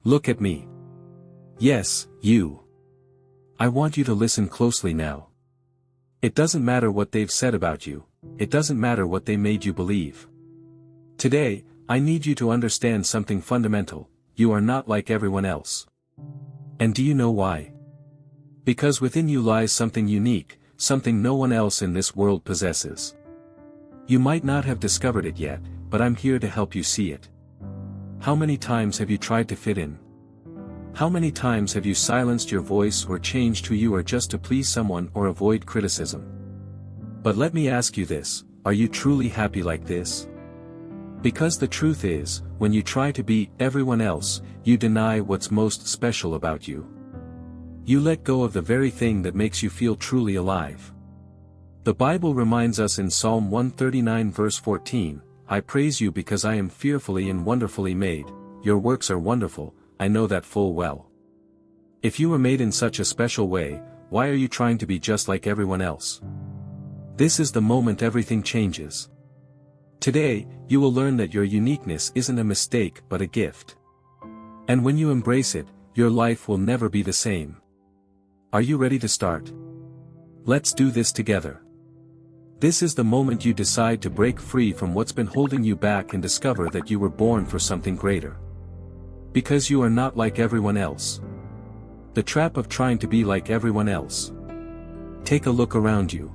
Look at me. Yes, you. I want you to listen closely now. It doesn't matter what they've said about you. It doesn't matter what they made you believe. Today, I need you to understand something fundamental. You are not like everyone else. And do you know why? Because within you lies something unique, something no one else in this world possesses. You might not have discovered it yet, but I'm here to help you see it. How many times have you tried to fit in? How many times have you silenced your voice or changed who you are just to please someone or avoid criticism? But let me ask you this, are you truly happy like this? Because the truth is, when you try to be everyone else, you deny what's most special about you. You let go of the very thing that makes you feel truly alive. The Bible reminds us in Psalm 139 verse 14, I praise you because I am fearfully and wonderfully made, your works are wonderful, I know that full well. If you were made in such a special way, why are you trying to be just like everyone else? This is the moment everything changes. Today, you will learn that your uniqueness isn't a mistake but a gift. And when you embrace it, your life will never be the same. Are you ready to start? Let's do this together. This is the moment you decide to break free from what's been holding you back and discover that you were born for something greater. Because you are not like everyone else. The trap of trying to be like everyone else. Take a look around you.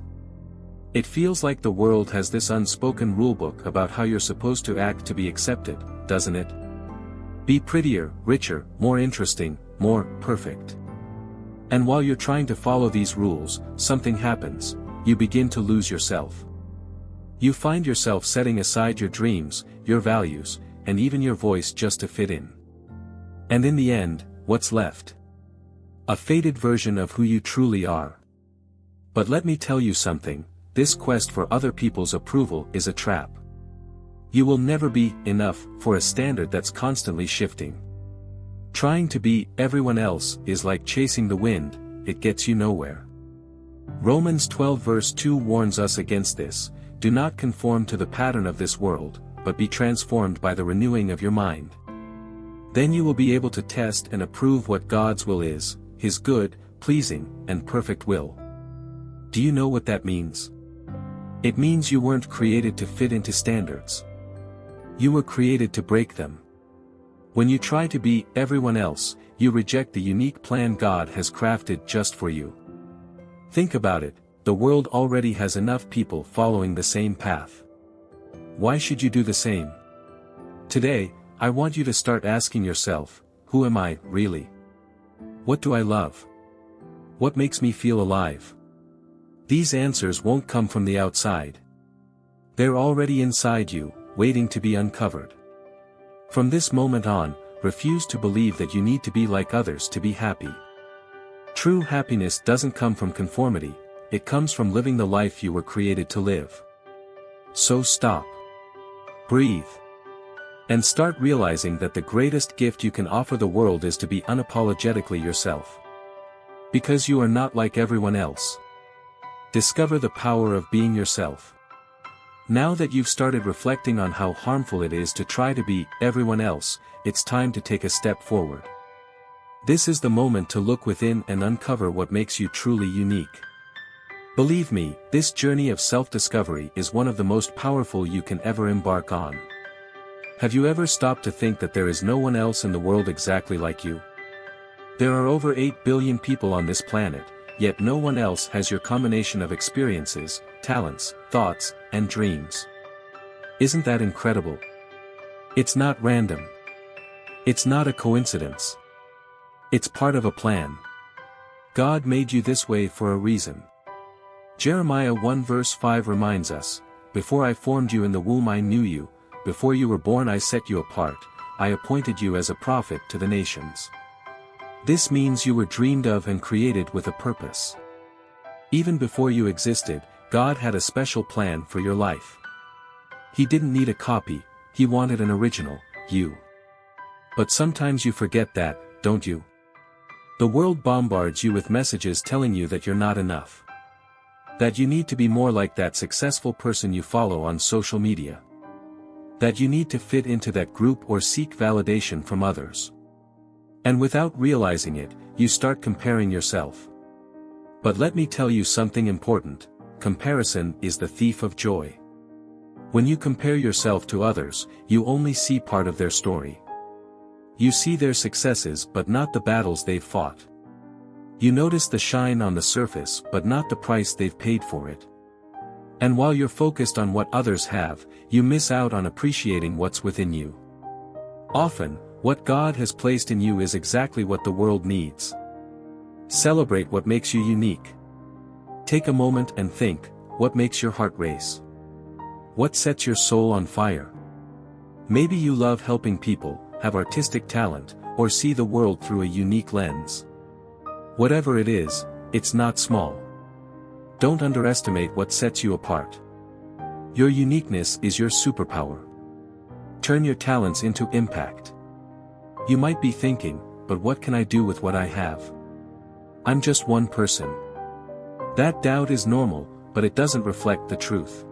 It feels like the world has this unspoken rulebook about how you're supposed to act to be accepted, doesn't it? Be prettier, richer, more interesting, more perfect. And while you're trying to follow these rules, something happens. You begin to lose yourself. You find yourself setting aside your dreams, your values, and even your voice just to fit in. And in the end, what's left? A faded version of who you truly are. But let me tell you something, this quest for other people's approval is a trap. You will never be enough for a standard that's constantly shifting. Trying to be everyone else is like chasing the wind, it gets you nowhere. Romans 12 verse 2 warns us against this, do not conform to the pattern of this world, but be transformed by the renewing of your mind. Then you will be able to test and approve what God's will is, His good, pleasing, and perfect will. Do you know what that means? It means you weren't created to fit into standards. You were created to break them. When you try to be everyone else, you reject the unique plan God has crafted just for you. Think about it, the world already has enough people following the same path. Why should you do the same? Today, I want you to start asking yourself, who am I, really? What do I love? What makes me feel alive? These answers won't come from the outside. They're already inside you, waiting to be uncovered. From this moment on, refuse to believe that you need to be like others to be happy. True happiness doesn't come from conformity, it comes from living the life you were created to live. So stop. Breathe. And start realizing that the greatest gift you can offer the world is to be unapologetically yourself. Because you are not like everyone else. Discover the power of being yourself. Now that you've started reflecting on how harmful it is to try to be everyone else, it's time to take a step forward. This is the moment to look within and uncover what makes you truly unique. Believe me, this journey of self-discovery is one of the most powerful you can ever embark on. Have you ever stopped to think that there is no one else in the world exactly like you? There are over 8 billion people on this planet, yet no one else has your combination of experiences, talents, thoughts, and dreams. Isn't that incredible? It's not random. It's not a coincidence. It's part of a plan. God made you this way for a reason. Jeremiah 1 verse 5 reminds us, before I formed you in the womb I knew you, before you were born I set you apart, I appointed you as a prophet to the nations. This means you were dreamed of and created with a purpose. Even before you existed, God had a special plan for your life. He didn't need a copy, He wanted an original, you. But sometimes you forget that, don't you? The world bombards you with messages telling you that you're not enough. That you need to be more like that successful person you follow on social media. That you need to fit into that group or seek validation from others. And without realizing it, you start comparing yourself. But let me tell you something important: comparison is the thief of joy. When you compare yourself to others, you only see part of their story. You see their successes but not the battles they've fought. You notice the shine on the surface but not the price they've paid for it. And while you're focused on what others have, you miss out on appreciating what's within you. Often, what God has placed in you is exactly what the world needs. Celebrate what makes you unique. Take a moment and think, what makes your heart race? What sets your soul on fire? Maybe you love helping people, have artistic talent, or see the world through a unique lens. Whatever it is, it's not small. Don't underestimate what sets you apart. Your uniqueness is your superpower. Turn your talents into impact. You might be thinking, but what can I do with what I have? I'm just one person. That doubt is normal, but it doesn't reflect the truth.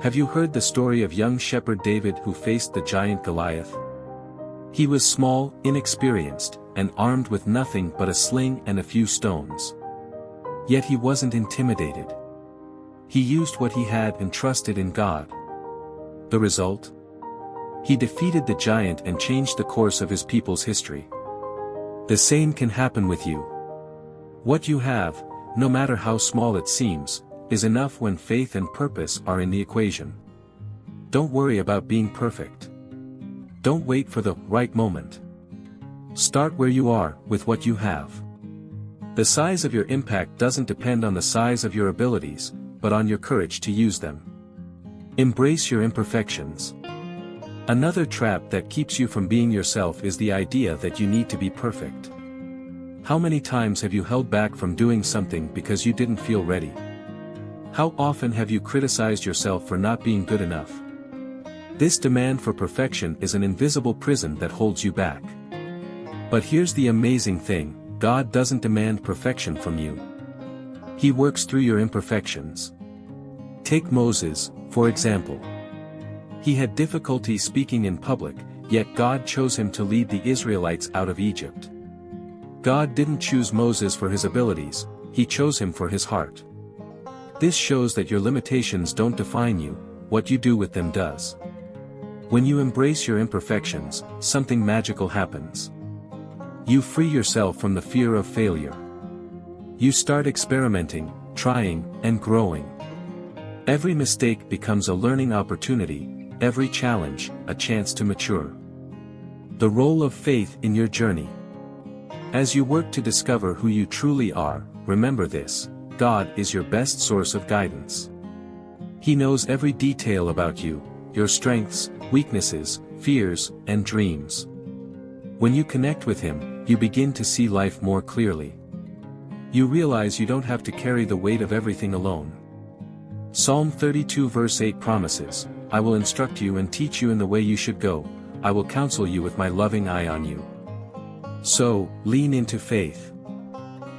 Have you heard the story of young shepherd David who faced the giant Goliath? He was small, inexperienced, and armed with nothing but a sling and a few stones. Yet he wasn't intimidated. He used what he had and trusted in God. The result? He defeated the giant and changed the course of his people's history. The same can happen with you. What you have, no matter how small it seems, is enough when faith and purpose are in the equation. Don't worry about being perfect. Don't wait for the right moment. Start where you are, with what you have. The size of your impact doesn't depend on the size of your abilities, but on your courage to use them. Embrace your imperfections. Another trap that keeps you from being yourself is the idea that you need to be perfect. How many times have you held back from doing something because you didn't feel ready? How often have you criticized yourself for not being good enough? This demand for perfection is an invisible prison that holds you back. But here's the amazing thing: God doesn't demand perfection from you. He works through your imperfections. Take Moses, for example. He had difficulty speaking in public, yet God chose him to lead the Israelites out of Egypt. God didn't choose Moses for his abilities, he chose him for his heart. This shows that your limitations don't define you, what you do with them does. When you embrace your imperfections, something magical happens. You free yourself from the fear of failure. You start experimenting, trying, and growing. Every mistake becomes a learning opportunity, every challenge, a chance to mature. The role of faith in your journey. As you work to discover who you truly are, remember this: God is your best source of guidance. He knows every detail about you, your strengths, weaknesses, fears, and dreams. When you connect with Him, you begin to see life more clearly. You realize you don't have to carry the weight of everything alone. Psalm 32 verse 8 promises, "I will instruct you and teach you in the way you should go, I will counsel you with my loving eye on you." So, lean into faith.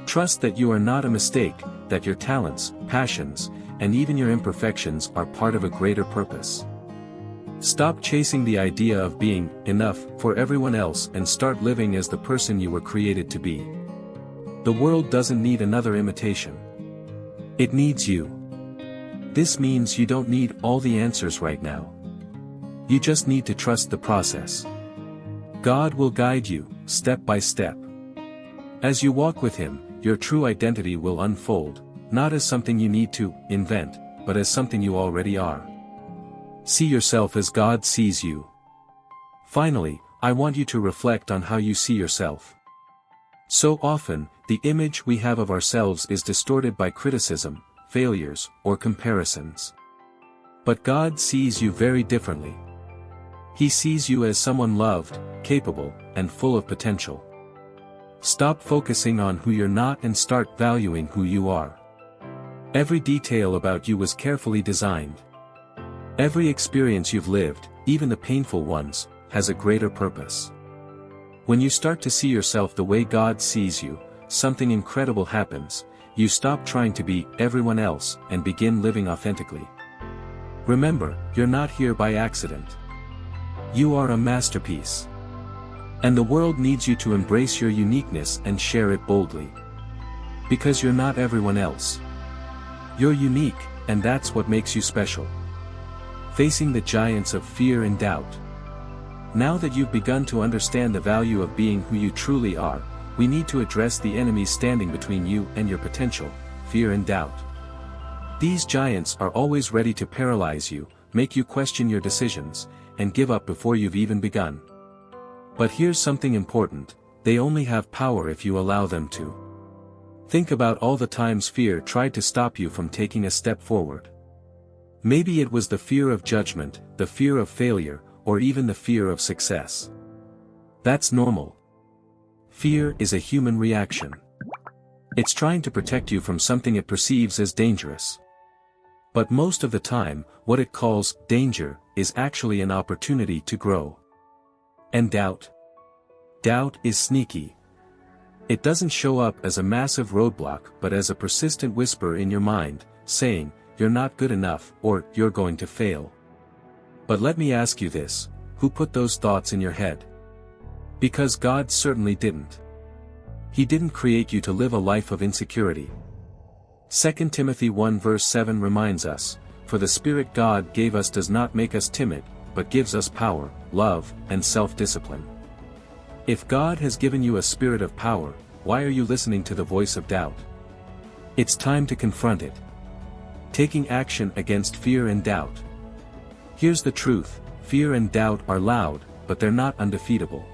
Trust that you are not a mistake, that your talents, passions, and even your imperfections are part of a greater purpose. Stop chasing the idea of being enough for everyone else and start living as the person you were created to be. The world doesn't need another imitation. It needs you. This means you don't need all the answers right now. You just need to trust the process. God will guide you, step by step. As you walk with Him, your true identity will unfold, not as something you need to invent, but as something you already are. See yourself as God sees you. Finally, I want you to reflect on how you see yourself. So often, the image we have of ourselves is distorted by criticism, failures, or comparisons. But God sees you very differently. He sees you as someone loved, capable, and full of potential. Stop focusing on who you're not and start valuing who you are. Every detail about you was carefully designed. Every experience you've lived, even the painful ones, has a greater purpose. When you start to see yourself the way God sees you, something incredible happens. You stop trying to be everyone else and begin living authentically. Remember, you're not here by accident. You are a masterpiece. And the world needs you to embrace your uniqueness and share it boldly. Because you're not everyone else. You're unique, and that's what makes you special. Facing the giants of fear and doubt. Now that you've begun to understand the value of being who you truly are, we need to address the enemies standing between you and your potential, fear and doubt. These giants are always ready to paralyze you, make you question your decisions, and give up before you've even begun. But here's something important: they only have power if you allow them to. Think about all the times fear tried to stop you from taking a step forward. Maybe it was the fear of judgment, the fear of failure, or even the fear of success. That's normal. Fear is a human reaction. It's trying to protect you from something it perceives as dangerous. But most of the time, what it calls danger is actually an opportunity to grow. And doubt? Doubt is sneaky. It doesn't show up as a massive roadblock but as a persistent whisper in your mind, saying, "You're not good enough," or "You're going to fail." But let me ask you this: who put those thoughts in your head? Because God certainly didn't. He didn't create you to live a life of insecurity. 2 Timothy 1 verse 7 reminds us, "For the Spirit God gave us does not make us timid, but gives us power, love, and self-discipline." If God has given you a spirit of power, why are you listening to the voice of doubt? It's time to confront it. Taking action against fear and doubt. Here's the truth: fear and doubt are loud, but they're not undefeatable.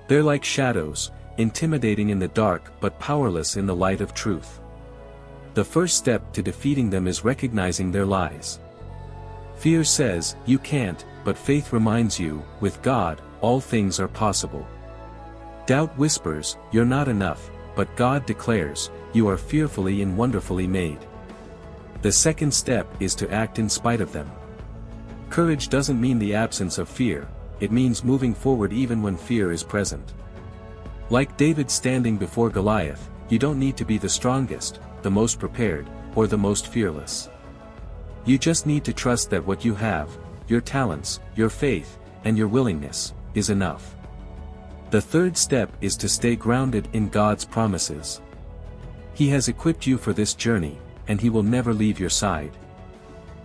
They're like shadows, intimidating in the dark but powerless in the light of truth. The first step to defeating them is recognizing their lies. Fear says, "You can't," but faith reminds you, with God, all things are possible. Doubt whispers, "You're not enough," but God declares, "You are fearfully and wonderfully made." The second step is to act in spite of them. Courage doesn't mean the absence of fear, it means moving forward even when fear is present. Like David standing before Goliath, you don't need to be the strongest, the most prepared, or the most fearless. You just need to trust that what you have, your talents, your faith, and your willingness, is enough. The third step is to stay grounded in God's promises. He has equipped you for this journey, and He will never leave your side.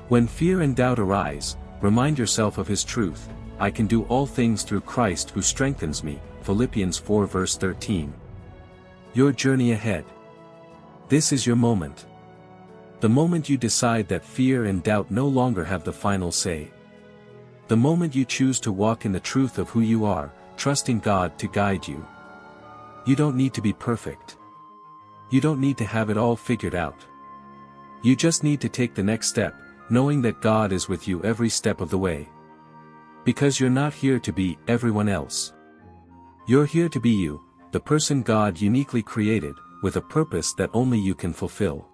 When fear and doubt arise, remind yourself of His truth: "I can do all things through Christ who strengthens me," Philippians 4 verse 13. Your journey ahead. This is your moment. The moment you decide that fear and doubt no longer have the final say. The moment you choose to walk in the truth of who you are, trusting God to guide you. You don't need to be perfect. You don't need to have it all figured out. You just need to take the next step, knowing that God is with you every step of the way. Because you're not here to be everyone else. You're here to be you, the person God uniquely created, with a purpose that only you can fulfill.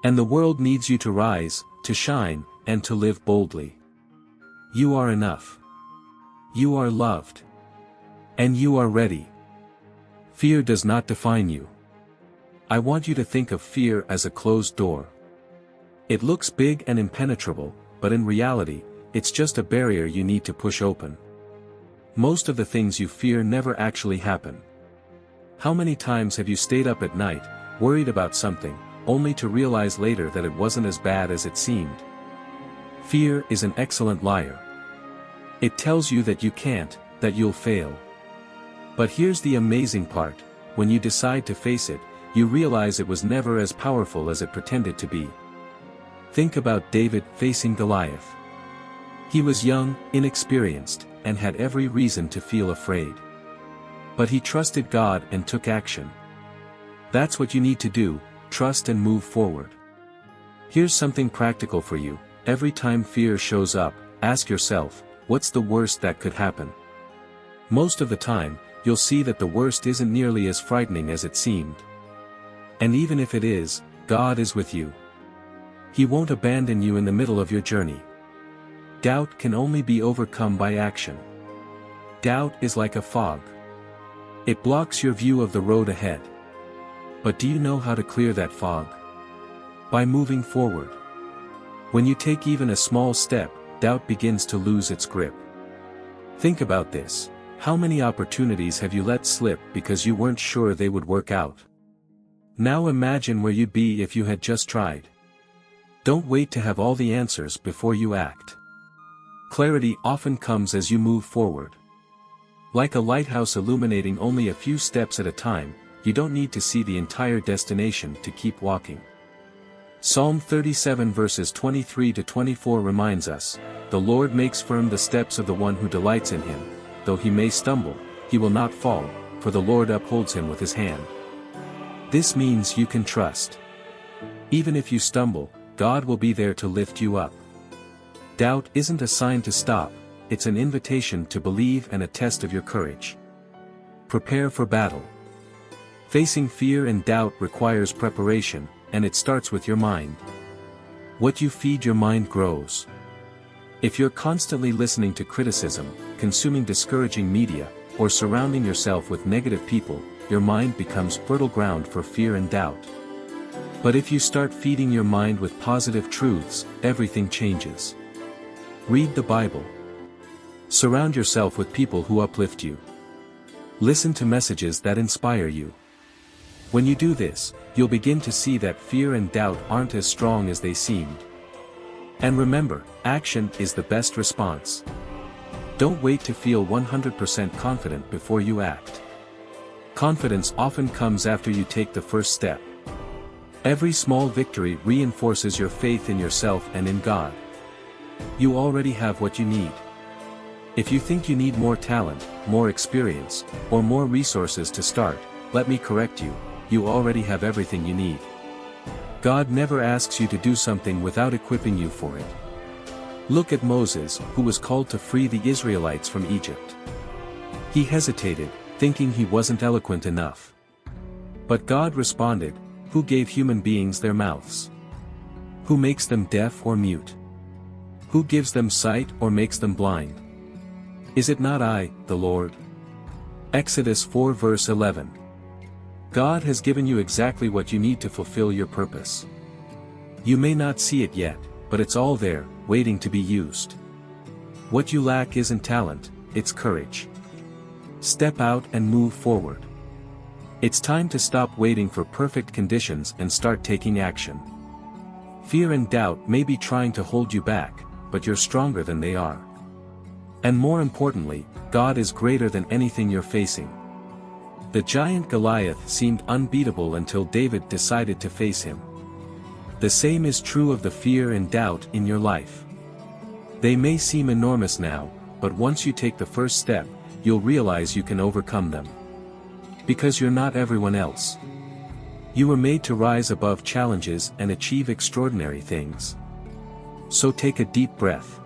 And the world needs you to rise, to shine, and to live boldly. You are enough. You are loved. And you are ready. Fear does not define you. I want you to think of fear as a closed door. It looks big and impenetrable, but in reality, it's just a barrier you need to push open. Most of the things you fear never actually happen. How many times have you stayed up at night, worried about something, only to realize later that it wasn't as bad as it seemed? Fear is an excellent liar. It tells you that you can't, that you'll fail. But here's the amazing part: when you decide to face it, you realize it was never as powerful as it pretended to be. Think about David facing Goliath. He was young, inexperienced, and had every reason to feel afraid. But he trusted God and took action. That's what you need to do: trust and move forward. Here's something practical for you: every time fear shows up, ask yourself, what's the worst that could happen? Most of the time, you'll see that the worst isn't nearly as frightening as it seemed. And even if it is, God is with you. He won't abandon you in the middle of your journey. Doubt can only be overcome by action. Doubt is like a fog. It blocks your view of the road ahead. But do you know how to clear that fog? By moving forward. When you take even a small step, doubt begins to lose its grip. Think about this: How many opportunities have you let slip because you weren't sure they would work out? Now imagine where you'd be if you had just tried. Don't wait to have all the answers before you act. Clarity often comes as you move forward. Like a lighthouse illuminating only a few steps at a time, you don't need to see the entire destination to keep walking. Psalm 37 verses 23 to 24 reminds us, "The Lord makes firm the steps of the one who delights in him. Though he may stumble, he will not fall, for the Lord upholds him with his hand." This means you can trust. Even if you stumble, God will be there to lift you up. Doubt isn't a sign to stop, it's an invitation to believe and a test of your courage. Prepare for battle. Facing fear and doubt requires preparation, and it starts with your mind. What you feed your mind grows. If you're constantly listening to criticism, consuming discouraging media, or surrounding yourself with negative people, your mind becomes fertile ground for fear and doubt. But if you start feeding your mind with positive truths, everything changes. Read the Bible. Surround yourself with people who uplift you. Listen to messages that inspire you. When you do this, you'll begin to see that fear and doubt aren't as strong as they seemed. And remember, action is the best response. Don't wait to feel 100% confident before you act. Confidence often comes after you take the first step. Every small victory reinforces your faith in yourself and in God. You already have what you need. If you think you need more talent, more experience, or more resources to start, let me correct you, you already have everything you need. God never asks you to do something without equipping you for it. Look at Moses, who was called to free the Israelites from Egypt. He hesitated, thinking he wasn't eloquent enough. But God responded, "Who gave human beings their mouths? Who makes them deaf or mute? Who gives them sight or makes them blind? Is it not I, the Lord?" Exodus 4 verse 11. God has given you exactly what you need to fulfill your purpose. You may not see it yet, but it's all there, waiting to be used. What you lack isn't talent, it's courage. Step out and move forward. It's time to stop waiting for perfect conditions and start taking action. Fear and doubt may be trying to hold you back, but you're stronger than they are. And more importantly, God is greater than anything you're facing. The giant Goliath seemed unbeatable until David decided to face him. The same is true of the fear and doubt in your life. They may seem enormous now, but once you take the first step, you'll realize you can overcome them. Because you're not everyone else. You were made to rise above challenges and achieve extraordinary things. So take a deep breath.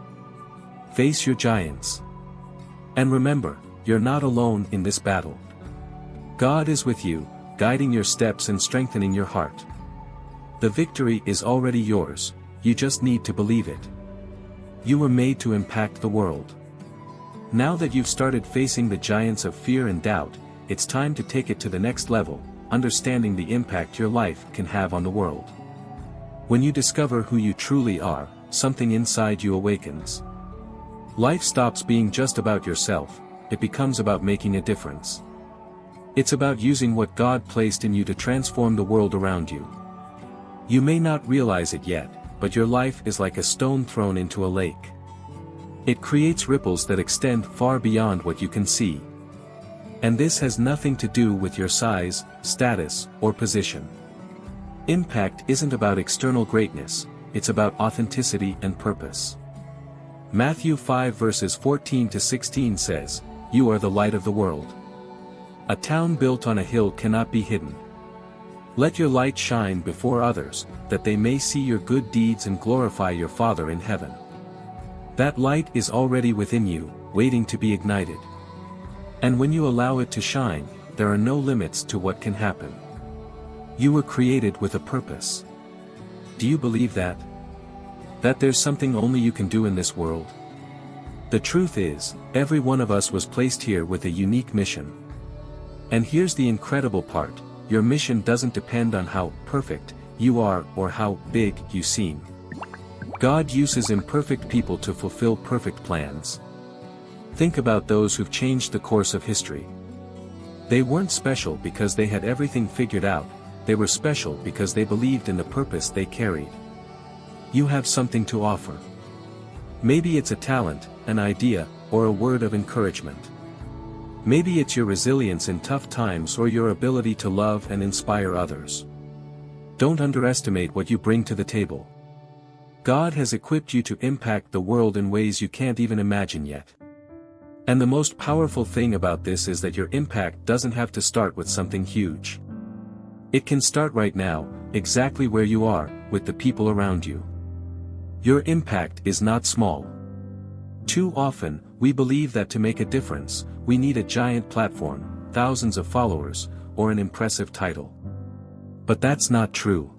Face your giants. And remember, you're not alone in this battle. God is with you, guiding your steps and strengthening your heart. The victory is already yours, you just need to believe it. You were made to impact the world. Now that you've started facing the giants of fear and doubt, it's time to take it to the next level, understanding the impact your life can have on the world. When you discover who you truly are, something inside you awakens. Life stops being just about yourself, it becomes about making a difference. It's about using what God placed in you to transform the world around you. You may not realize it yet, but your life is like a stone thrown into a lake. It creates ripples that extend far beyond what you can see. And this has nothing to do with your size, status, or position. Impact isn't about external greatness, it's about authenticity and purpose. Matthew 5 verses 14 to 16 says, "You are the light of the world. A town built on a hill cannot be hidden. Let your light shine before others, that they may see your good deeds and glorify your Father in heaven." That light is already within you, waiting to be ignited. And when you allow it to shine, there are no limits to what can happen. You were created with a purpose. Do you believe that? That there's something only you can do in this world? The truth is, every one of us was placed here with a unique mission. And here's the incredible part, your mission doesn't depend on how perfect you are or how big you seem. God uses imperfect people to fulfill perfect plans. Think about those who've changed the course of history. They weren't special because they had everything figured out, they were special because they believed in the purpose they carried. You have something to offer. Maybe it's a talent, an idea, or a word of encouragement. Maybe it's your resilience in tough times or your ability to love and inspire others. Don't underestimate what you bring to the table. God has equipped you to impact the world in ways you can't even imagine yet. And the most powerful thing about this is that your impact doesn't have to start with something huge. It can start right now, exactly where you are, with the people around you. Your impact is not small. Too often, we believe that to make a difference, we need a giant platform, thousands of followers, or an impressive title. But that's not true.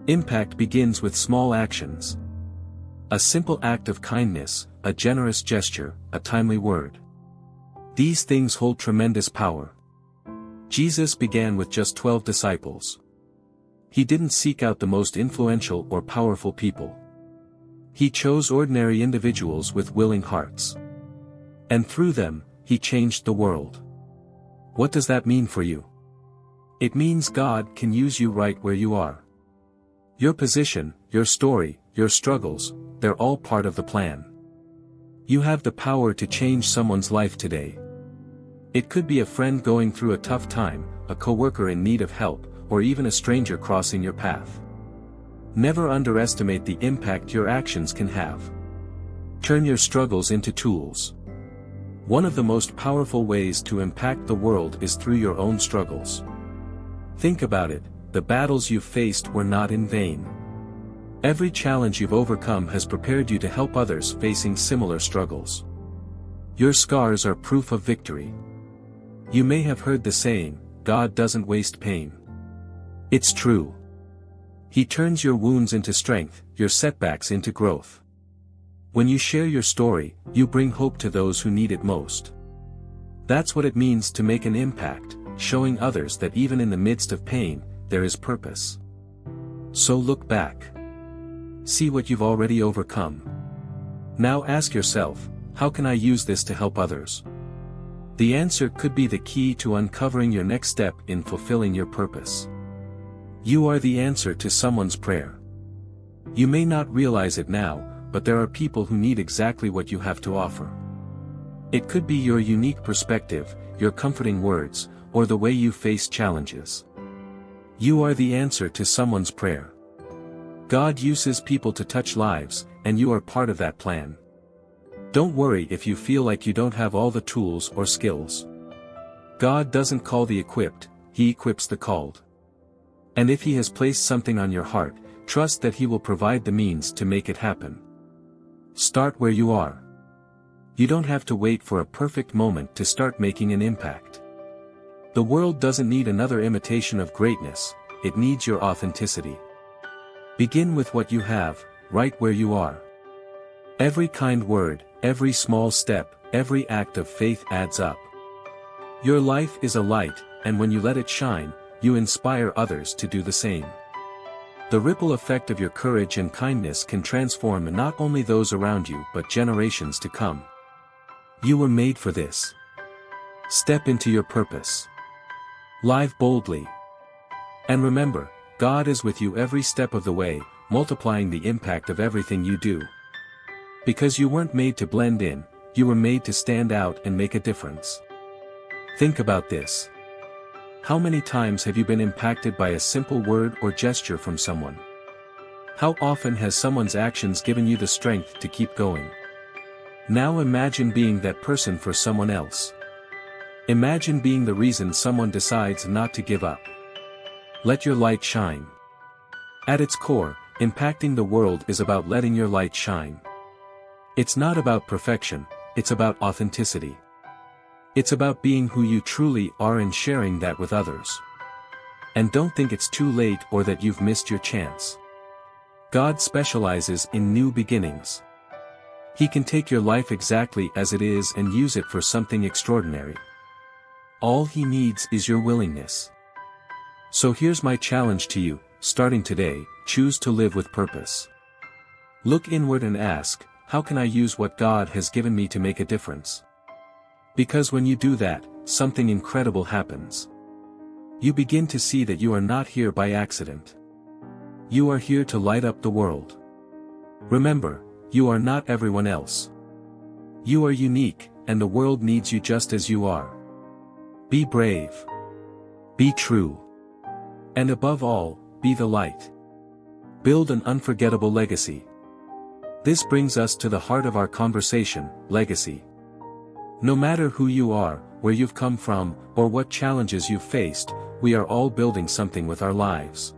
Impact begins with small actions. A simple act of kindness, a generous gesture, a timely word. These things hold tremendous power. Jesus began with just 12 disciples. He didn't seek out the most influential or powerful people. He chose ordinary individuals with willing hearts. And through them, he changed the world. What does that mean for you? It means God can use you right where you are. Your position, your story, your struggles, they're all part of the plan. You have the power to change someone's life today. It could be a friend going through a tough time, a coworker in need of help, or even a stranger crossing your path. Never underestimate the impact your actions can have. Turn your struggles into tools. One of the most powerful ways to impact the world is through your own struggles. Think about it, the battles you've faced were not in vain. Every challenge you've overcome has prepared you to help others facing similar struggles. Your scars are proof of victory. You may have heard the saying, God doesn't waste pain. It's true. He turns your wounds into strength, your setbacks into growth. When you share your story, you bring hope to those who need it most. That's what it means to make an impact, showing others that even in the midst of pain, there is purpose. So look back. See what you've already overcome. Now ask yourself, how can I use this to help others? The answer could be the key to uncovering your next step in fulfilling your purpose. You are the answer to someone's prayer. You may not realize it now, but there are people who need exactly what you have to offer. It could be your unique perspective, your comforting words, or the way you face challenges. You are the answer to someone's prayer. God uses people to touch lives, and you are part of that plan. Don't worry if you feel like you don't have all the tools or skills. God doesn't call the equipped, He equips the called. And if He has placed something on your heart, trust that He will provide the means to make it happen. Start where you are. You don't have to wait for a perfect moment to start making an impact. The world doesn't need another imitation of greatness, it needs your authenticity. Begin with what you have, right where you are. Every kind word, every small step, every act of faith adds up. Your life is a light, and when you let it shine, you inspire others to do the same. The ripple effect of your courage and kindness can transform not only those around you but generations to come. You were made for this. Step into your purpose. Live boldly. And remember, God is with you every step of the way, multiplying the impact of everything you do. Because you weren't made to blend in, you were made to stand out and make a difference. Think about this. How many times have you been impacted by a simple word or gesture from someone? How often has someone's actions given you the strength to keep going? Now imagine being that person for someone else. Imagine being the reason someone decides not to give up. Let your light shine. At its core, impacting the world is about letting your light shine. It's not about perfection, it's about authenticity. It's about being who you truly are and sharing that with others. And don't think it's too late or that you've missed your chance. God specializes in new beginnings. He can take your life exactly as it is and use it for something extraordinary. All He needs is your willingness. So here's my challenge to you, starting today, choose to live with purpose. Look inward and ask, how can I use what God has given me to make a difference? Because when you do that, something incredible happens. You begin to see that you are not here by accident. You are here to light up the world. Remember, you are not everyone else. You are unique, and the world needs you just as you are. Be brave. Be true. And above all, be the light. Build an unforgettable legacy. This brings us to the heart of our conversation, legacy. No matter who you are, where you've come from, or what challenges you've faced, we are all building something with our lives.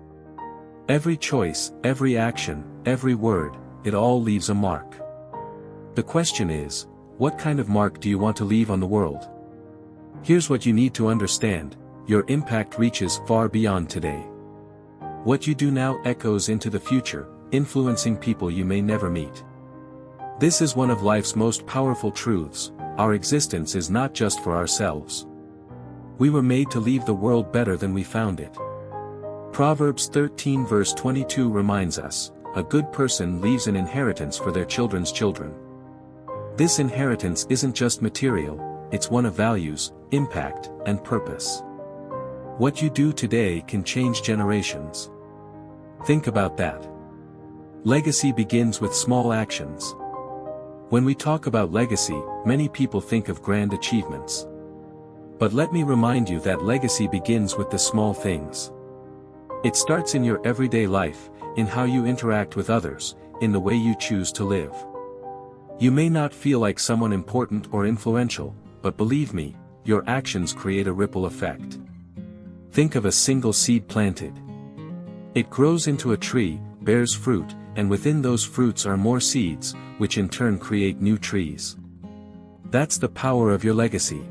Every choice, every action, every word, it all leaves a mark. The question is, what kind of mark do you want to leave on the world? Here's what you need to understand: your impact reaches far beyond today. What you do now echoes into the future, influencing people you may never meet. This is one of life's most powerful truths: our existence is not just for ourselves. We were made to leave the world better than we found it. Proverbs 13 verse 22 reminds us, a good person leaves an inheritance for their children's children. This inheritance isn't just material, it's one of values, impact, and purpose. What you do today can change generations. Think about that. Legacy begins with small actions. When we talk about legacy, many people think of grand achievements. But let me remind you that legacy begins with the small things. It starts in your everyday life, in how you interact with others, in the way you choose to live. You may not feel like someone important or influential, but believe me, your actions create a ripple effect. Think of a single seed planted. It grows into a tree, bears fruit, and within those fruits are more seeds, which in turn create new trees. That's the power of your legacy.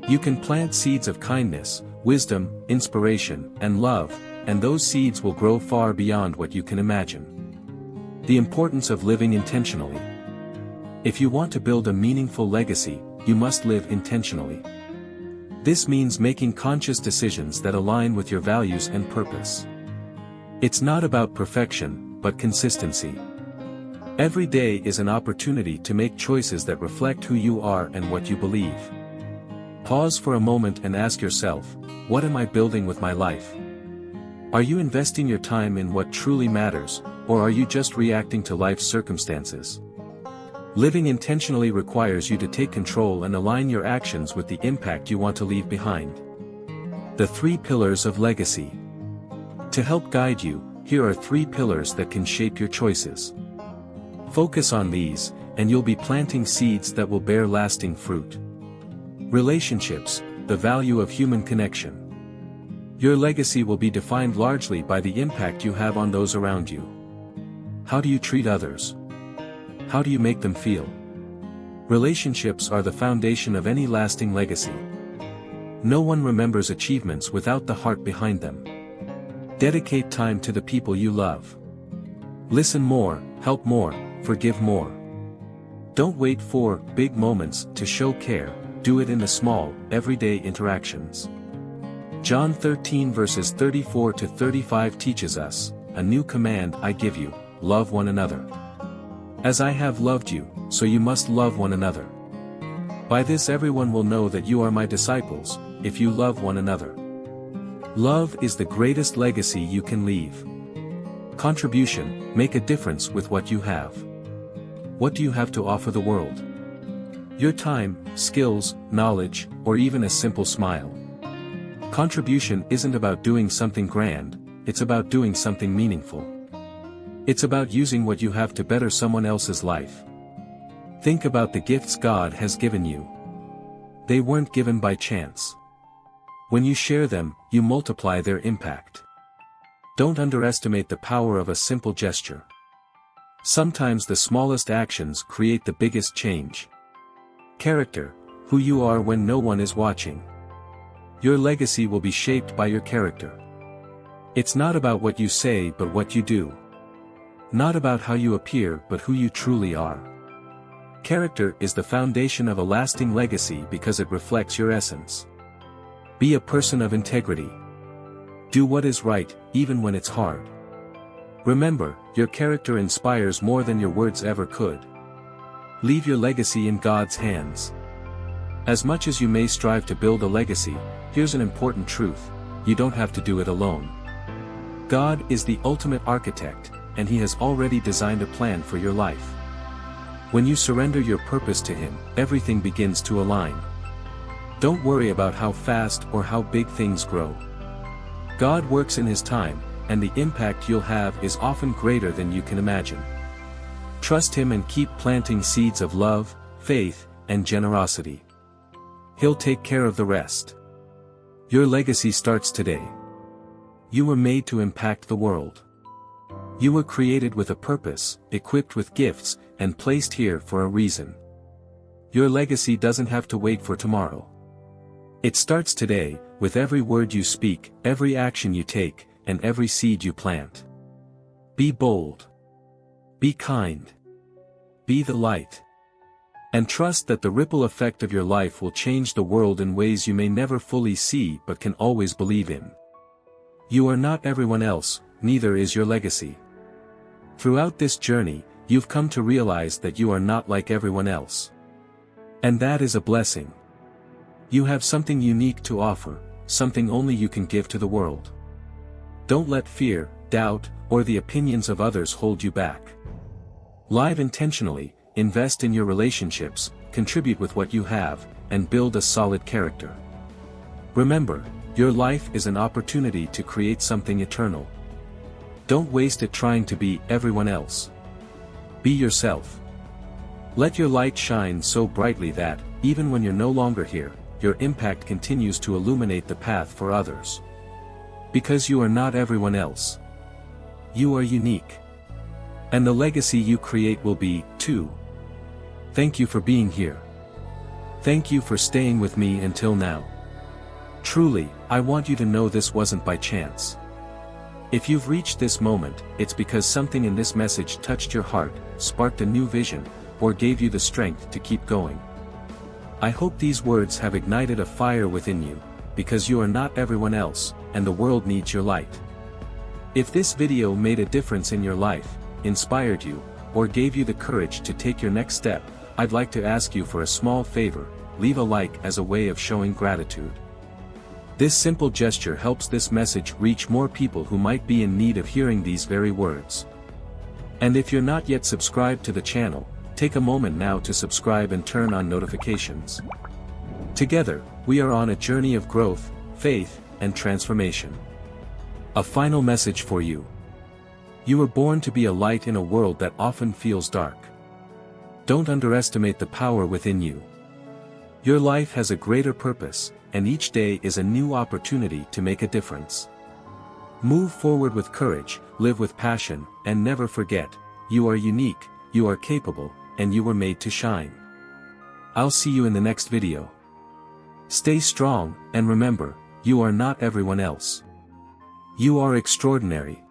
You can plant seeds of kindness, wisdom, inspiration, and love, and those seeds will grow far beyond what you can imagine. The importance of living intentionally. If you want to build a meaningful legacy, you must live intentionally. This means making conscious decisions that align with your values and purpose. It's not about perfection, but consistency. Every day is an opportunity to make choices that reflect who you are and what you believe. Pause for a moment and ask yourself, what am I building with my life? Are you investing your time in what truly matters, or are you just reacting to life's circumstances? Living intentionally requires you to take control and align your actions with the impact you want to leave behind. The 3 pillars of legacy. To help guide you, here are 3 pillars that can shape your choices. Focus on these, and you'll be planting seeds that will bear lasting fruit. Relationships, the value of human connection. Your legacy will be defined largely by the impact you have on those around you. How do you treat others? How do you make them feel? Relationships are the foundation of any lasting legacy. No one remembers achievements without the heart behind them. Dedicate time to the people you love. Listen more, help more, forgive more. Don't wait for big moments to show care, do it in the small, everyday interactions. John 13 verses 34 to 35 teaches us, a new command I give you, love one another. As I have loved you, so you must love one another. By this everyone will know that you are my disciples, if you love one another. Love is the greatest legacy you can leave. Contribution, make a difference with what you have. What do you have to offer the world? Your time, skills, knowledge, or even a simple smile. Contribution isn't about doing something grand, it's about doing something meaningful. It's about using what you have to better someone else's life. Think about the gifts God has given you. They weren't given by chance. When you share them, you multiply their impact. Don't underestimate the power of a simple gesture. Sometimes the smallest actions create the biggest change. Character, who you are when no one is watching. Your legacy will be shaped by your character. It's not about what you say but what you do. Not about how you appear but who you truly are. Character is the foundation of a lasting legacy because it reflects your essence. Be a person of integrity. Do what is right, even when it's hard. Remember, your character inspires more than your words ever could. Leave your legacy in God's hands. As much as you may strive to build a legacy, here's an important truth: you don't have to do it alone. God is the ultimate architect, and He has already designed a plan for your life. When you surrender your purpose to Him, everything begins to align. Don't worry about how fast or how big things grow. God works in His time, and the impact you'll have is often greater than you can imagine. Trust Him and keep planting seeds of love, faith, and generosity. He'll take care of the rest. Your legacy starts today. You were made to impact the world. You were created with a purpose, equipped with gifts, and placed here for a reason. Your legacy doesn't have to wait for tomorrow. It starts today, with every word you speak, every action you take, and every seed you plant. Be bold. Be kind. Be the light. And trust that the ripple effect of your life will change the world in ways you may never fully see but can always believe in. You are not everyone else, neither is your legacy. Throughout this journey, you've come to realize that you are not like everyone else. And that is a blessing. You have something unique to offer, something only you can give to the world. Don't let fear, doubt, or the opinions of others hold you back. Live intentionally, invest in your relationships, contribute with what you have, and build a solid character. Remember, your life is an opportunity to create something eternal. Don't waste it trying to be everyone else. Be yourself. Let your light shine so brightly that, even when you're no longer here, your impact continues to illuminate the path for others. Because you are not everyone else. You are unique. And the legacy you create will be, too. Thank you for being here. Thank you for staying with me until now. Truly, I want you to know this wasn't by chance. If you've reached this moment, it's because something in this message touched your heart, sparked a new vision, or gave you the strength to keep going. I hope these words have ignited a fire within you, because you are not everyone else, and the world needs your light. If this video made a difference in your life, inspired you, or gave you the courage to take your next step, I'd like to ask you for a small favor: leave a like as a way of showing gratitude. This simple gesture helps this message reach more people who might be in need of hearing these very words. And if you're not yet subscribed to the channel, take a moment now to subscribe and turn on notifications. Together, we are on a journey of growth, faith, and transformation. A final message for you. You were born to be a light in a world that often feels dark. Don't underestimate the power within you. Your life has a greater purpose, and each day is a new opportunity to make a difference. Move forward with courage, live with passion, and never forget, you are unique, you are capable, and you were made to shine. I'll see you in the next video. Stay strong, and remember, you are not everyone else. You are extraordinary.